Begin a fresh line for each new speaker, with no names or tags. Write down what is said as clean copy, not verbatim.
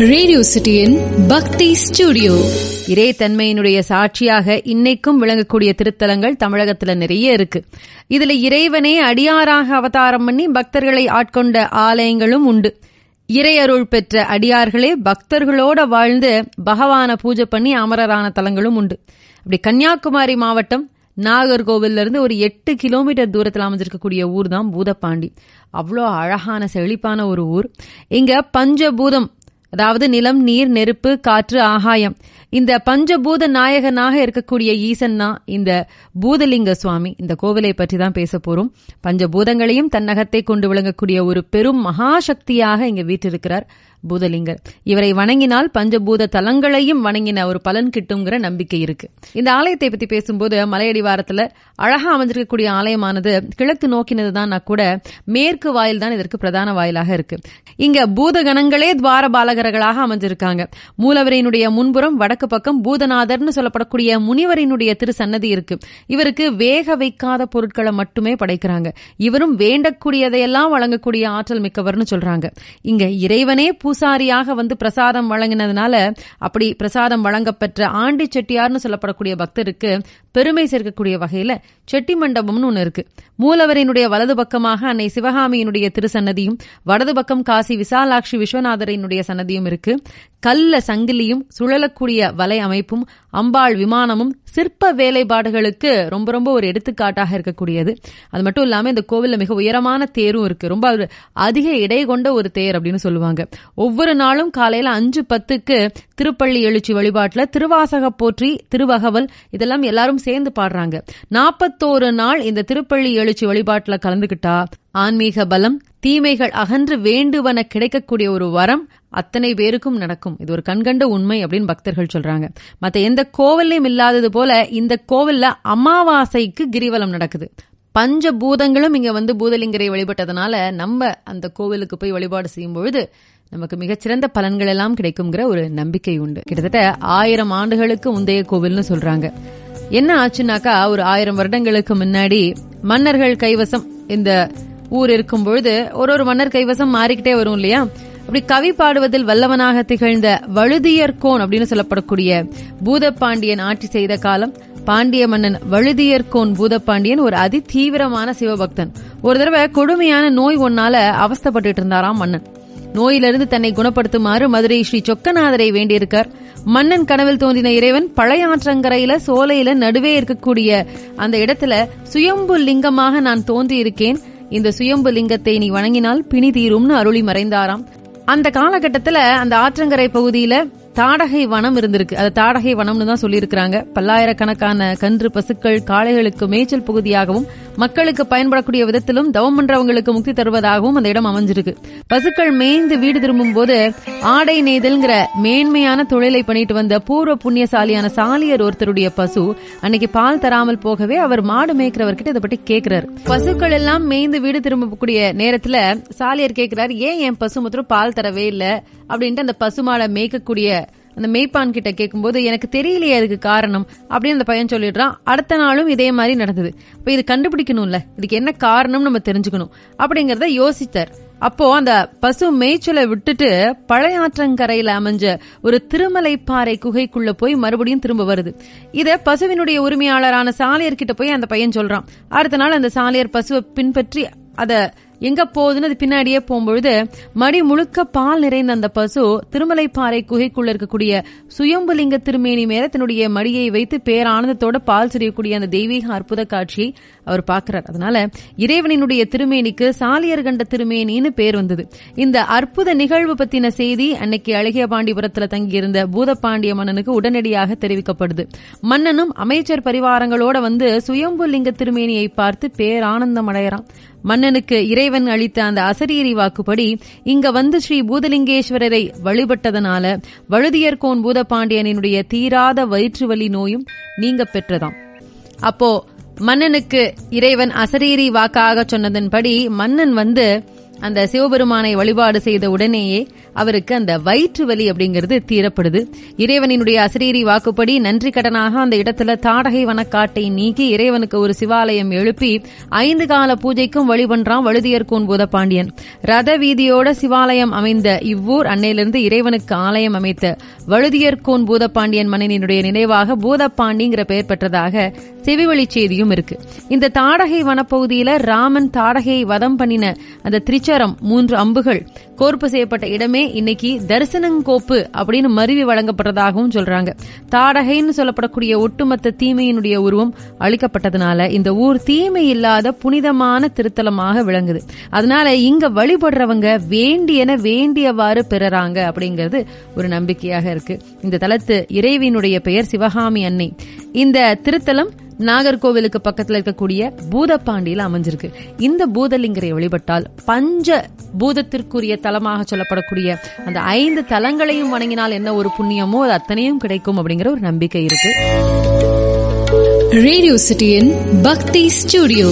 Radio சிட்டியின் பக்தி studio.
இறைத்தன்மையினுடைய சாட்சியாக இன்னைக்கும் விளங்கக்கூடிய திருத்தலங்கள் தமிழகத்துல நிறைய இருக்கு. இதுல இறைவனே அடியாராக அவதாரம் பண்ணி பக்தர்களை ஆட்கொண்ட ஆலயங்களும் உண்டு. இறையருள் பெற்ற அடியார்களே பக்தர்களோட வாழ்ந்து பகவான பூஜை பண்ணி அமரரான தலங்களும் உண்டு. அப்படி கன்னியாகுமரி மாவட்டம் நாகர்கோவில்ல இருந்து ஒரு 8 கிலோமீட்டர் தூரத்தில் அமைஞ்சிருக்கக்கூடிய ஊர் தான் பூதப்பாண்டி. அவ்வளோ அழகான செழிப்பான ஒரு ஊர். இங்க பஞ்சபூதம், அதாவது நிலம், நீர், நெருப்பு, காற்று, ஆகாயம், இந்த பஞ்சபூத நாயகனாக இருக்கக்கூடிய ஈசன் தான் இந்த பூதலிங்க சுவாமி. இந்த கோவிலை பற்றி தான் பேச போறோம். பஞ்சபூதங்களையும் தன்னகத்தை கொண்டு விளங்கக்கூடிய ஒரு பெரும் மகாசக்தியாக இங்க வீற்றிருக்கிறார் பூதலிங்கர். இவரை வணங்கினால் பஞ்சபூத தலங்களையும் வணங்கின ஒரு பலன் கிட்டுங்கிற நம்பிக்கை இருக்கு. இந்த ஆலயத்தை பத்தி பேசும்போது மலையடிவாரத்துல அழகா அமைஞ்சிருக்கக்கூடிய ஆலயமானது கிழக்கு நோக்கினதுதான் கூட மேற்கு வாயில் தான் இதற்கு பிரதான வாயிலாக இருக்கு. இங்க பூதகணங்களே துவார பாலகர்களாக அமைஞ்சிருக்காங்க. மூலவரினுடைய முன்புறம் வடக்கு பக்கம் பூதநாதர்னு சொல்லப்படக்கூடிய முனிவரினுடைய திரு சன்னதி இருக்கு. இவருக்கு வேக வைக்காத பொருட்களை மட்டுமே படைக்கிறாங்க. இவரும் வேண்டக்கூடியதையெல்லாம் வழங்கக்கூடிய ஆற்றல் மிக்கவர்னு சொல்றாங்க. இங்க இறைவனே பூசாரியாக வந்து பிரசாதம் வழங்கினதுனால அப்படி பிரசாதம் வழங்கப்பெற்ற ஆண்டி செட்டியார்னு சொல்லப்படக்கூடிய பக்தருக்கு பெருமை சேர்க்கக்கூடிய வகையில செட்டி மண்டபம்னு ஒண்ணு இருக்கு. மூலவரினுடைய வலது பக்கமாக அன்னை சிவகாமியினுடைய திருசன்னதியும், வடது பக்கம் காசி விசாலாட்சி விஸ்வநாதரினுடைய சன்னதியும் இருக்கு. கல்ல சங்கிலியும் சுழலக்கூடிய வலை அமைப்பும் அம்பாள் விமானமும் சிற்ப வேலைப்பாடுகளுக்கு ரொம்ப ரொம்ப ஒரு எடுத்துக்காட்டாக இருக்கக்கூடியது. அது மட்டும் இல்லாம இந்த கோவில்ல மிக உயரமான தேரும் இருக்கு. ரொம்ப அதிக எடை கொண்ட ஒரு தேர் அப்படின்னு சொல்லுவாங்க. ஒவ்வொரு நாளும் காலையில 5:10க்கு திருப்பள்ளி எழுச்சி வழிபாட்டுல திருவாசக போற்றி, திருவகவல் இதெல்லாம் எல்லாரும் சேர்ந்து பாடுறாங்க. 41 நாள் இந்த திருப்பள்ளி எழுச்சி வழிபாட்டுல கலந்துகிட்டா ஆன்மீக பலம், தீமைகள் அகன்று வேண்டுவன கிடைக்கக்கூடிய ஒரு வரம் அத்தனை பேருக்கும் நடக்கும். இது ஒரு கண்கண்ட உண்மை அப்படின்னு பக்தர்கள் சொல்றாங்க. மத்த எந்த கோவிலையும் இல்லாதது போல இந்த கோவில்ல அமாவாசைக்கு கிரிவலம் நடக்குது. பஞ்சபூதங்களும் இங்க வந்து பூதலிங்கரை வழிபட்டதுனால நம்ம அந்த கோவிலுக்கு போய் வழிபாடு செய்யும் பொழுது நமக்கு மிகச்சிறந்த பலன்கள் எல்லாம் கிடைக்கும்ங்கிற ஒரு நம்பிக்கை உண்டு. கிட்டத்தட்ட 1000 ஆண்டுகளுக்கு முந்தைய கோவில்னு சொல்றாங்க. என்ன ஆச்சுனாக்கா, ஒரு 1000 வருடங்களுக்கு முன்னாடி மன்னர்கள் கைவசம் இந்த ஊர் இருக்கும் பொழுது ஒரு மன்னர் கைவசம் மாறிக்கிட்டே வரும் இல்லையா? அப்படி கவி பாடுவதில் வல்லவனாக திகழ்ந்த வழுதியர்கோன் அப்படின்னு சொல்லப்படக்கூடிய பூதப்பாண்டியன் ஆட்சி செய்த காலம். பாண்டிய மன்னன் வழுதியர்கோன் பூதப்பாண்டியன் ஒரு அதி தீவிரமான சிவபக்தன். ஒரு தடவை கொடுமையான நோய் ஒன்னால அவஸ்தப்பட்டு இருந்தாராம் மன்னன். நோயிலிருந்து தன்னை குணப்படுத்துமாறு மதுரை ஸ்ரீ சொக்கநாதரை வேண்டியிருக்கார். மன்னன் கனவில் தோன்றின இறைவன் பழையாற்றங்கரையில சோலையில நடுவே இருக்கக்கூடிய அந்த இடத்துல சுயம்பு லிங்கமாக நான் தோன்றி இருக்கேன், இந்த சுயம்பு லிங்கத்தை நீ வணங்கினால் பிணி தீரும்னு அருளி மறைந்தாராம். அந்த காலகட்டத்துல அந்த ஆற்றங்கரை பகுதியில தாடகை வனம் இருந்திருக்கு. அது தாடகை வனம்னு தான் சொல்லியிருக்கிறாங்க. பல்லாயிரக்கணக்கான கன்று, பசுக்கள், காளைகளுக்கு மேய்ச்சல் பகுதியாகவும் மக்களுக்கு பயன்படக்கூடிய விதத்திலும் தவம் பண்றவங்களுக்கு முக்தி தருவதாகவும் அந்த இடம் அமைஞ்சிருக்கு. பசுக்கள் மேய்ந்து வீடு திரும்பும் போது ஆடை நெய்தல்ங்கிற மேன்மையான தொழிலை பண்ணிட்டு வந்த பூர்வ புண்ணியசாலியான சாலியர் ஒருத்தருடைய பசு அன்னைக்கு பால் தராமல் போகவே அவர் மாடு மேய்க்கிறவர்கிட்ட இதை பற்றி கேட்கிறாரு. பசுக்கள் எல்லாம் மேய்ந்து வீடு திரும்பக்கூடிய நேரத்துல சாலியர் கேட்கிறாரு, ஏன் என் பசு மாத்திரம் பால் தரவே இல்ல அப்படின்ட்டு அந்த பசுமாடை மேய்க்கக்கூடிய அந்த மேய்ப்பான் கிட்ட கேட்கும்போது எனக்கு தெரியலையே அதுக்கு காரணம் அப்படின்னு அந்த பையன் சொல்லிடுறான். அடுத்த நாளும் இதே மாதிரி நடந்தது. இப்ப இது கண்டுபிடிக்கணும்ல, இதுக்கு என்ன காரணம் நம்ம தெரிஞ்சுக்கணும் அப்படிங்கறத யோசித்தார். அப்போ அந்த பசு மேய்ச்சலை விட்டுட்டு பழையாற்றங்கரையில அமைஞ்ச ஒரு திருமலைப்பாறை குகைக்குள்ள போய் மறுபடியும் திரும்ப வருது. இத பசுவினுடைய உரிமையாளரான சாலியர் கிட்ட போய் அந்த பையன் சொல்றான். அடுத்த நாள் அந்த சாலியர் பசுவை பின்பற்றி அத எங்க போகுதுன்னு அது பின்னாடியே போகும்பொழுது மடி முழுக்க பால் நிறைந்த அந்த பசு திருமலைப்பாறை குகைக்குள்ள இருக்கக்கூடிய சுயம்புலிங்க திருமேனி மேல தன்னுடைய மடியை வைத்து பேரானந்தத்தோட பால் சிரியக்கூடிய அந்த தெய்வீக அற்புத காட்சியை அவர் பார்க்கிறார். அதனால இறைவனினுடைய திருமேனிக்கு சாலியர் கண்ட திருமேனின்னு பேர் வந்தது. இந்த அற்புத நிகழ்வு பத்தின செய்தி அன்னைக்கு அழகிய பாண்டிபுரத்துல தங்கியிருந்த பூதப்பாண்டிய மன்னனுக்கு உடனடியாக தெரிவிக்கப்படுது. மன்னனும் அமைச்சர் பரிவாரங்களோட வந்து சுயம்புலிங்க திருமேனியை பார்த்து பேரானந்தம் அடையறான். மன்னனுக்கு இறைவன் அளித்த அந்த அசரீரி வாக்குப்படி இங்க வந்து ஸ்ரீ பூதலிங்கேஸ்வரரை வழிபட்டதனால வழுதியர்கோன் பூதப்பாண்டியனுடைய தீராத வயிற்று வலி நோயும் நீங்க பெற்றதாம். அப்போ மன்னனுக்கு இறைவன் அசரீரி வாக்காக சொன்னதன்படி மன்னன் வந்து அந்த சிவபெருமானை வழிபாடு செய்த உடனேயே அவருக்கு அந்த வயிற்று வலி அப்படிங்கிறது தீரப்படுது. இறைவனினுடைய அசரீரி வாக்குப்படி நன்றி கடனாக அந்த இடத்துல தாடகை வனக்காட்டை நீக்கி இறைவனுக்கு ஒரு சிவாலயம் எழுப்பி 5 கால பூஜைக்கும் வழி பண்றான் வழுதியர்கோன் பூதப்பாண்டியன். ரத வீதியோட சிவாலயம் அமைந்த இவ்வூர் அன்னையிலிருந்து இறைவனுக்கு ஆலயம் அமைத்த வழுதியர்கோன் பூதப்பாண்டியன் மன்னனினுடைய நினைவாக பூதப்பாண்டிங்கிற பெயர் பெற்றதாக செவிவழி செய்தியும் இருக்கு. இந்த தாடகை வனப்பகுதியில ராமன் தாடகையை வதம் பண்ணின அந்த திரிச்சரம் 3 அம்புகள் கோர்ப்பு செய்யப்பட்ட இடமே இன்னைக்கு தரிசனங்கோப்பு அப்படின்னு மருவி வழங்கப்பட்டதாகவும் சொல்றாங்க. தாடகைன்னு சொல்லப்படக்கூடிய ஒட்டுமொத்த தீமையினுடைய உருவம் அளிக்கப்பட்டதுனால இந்த ஊர் தீமை இல்லாத புனிதமான திருத்தலமாக விளங்குது. அதனால இங்க வழிபடுறவங்க வேண்டியவாறு பெறறாங்க அப்படிங்கிறது ஒரு நம்பிக்கையாக இருக்கு. இந்த தலத்து இறைவியினுடைய பெயர் சிவகாமி அன்னை. இந்த திருத்தலம் நாகர்கோவிலுக்கு பக்கத்துல இருக்கக்கூடிய பூதப்பாண்டியில அமைஞ்சிருக்கு. இந்த பூதலிங்கரை வழிபட்டால் பஞ்ச பூதத்திற்குரிய தலமாக சொல்லப்படக்கூடிய அந்த 5 தலங்களையும் வணங்கினால் என்ன ஒரு புண்ணியமோ அது அத்தனையும் கிடைக்கும் அப்படிங்கிற ஒரு நம்பிக்கை இருக்கு.
ரேடியோ சிட்டியின் பக்தி ஸ்டுடியோ.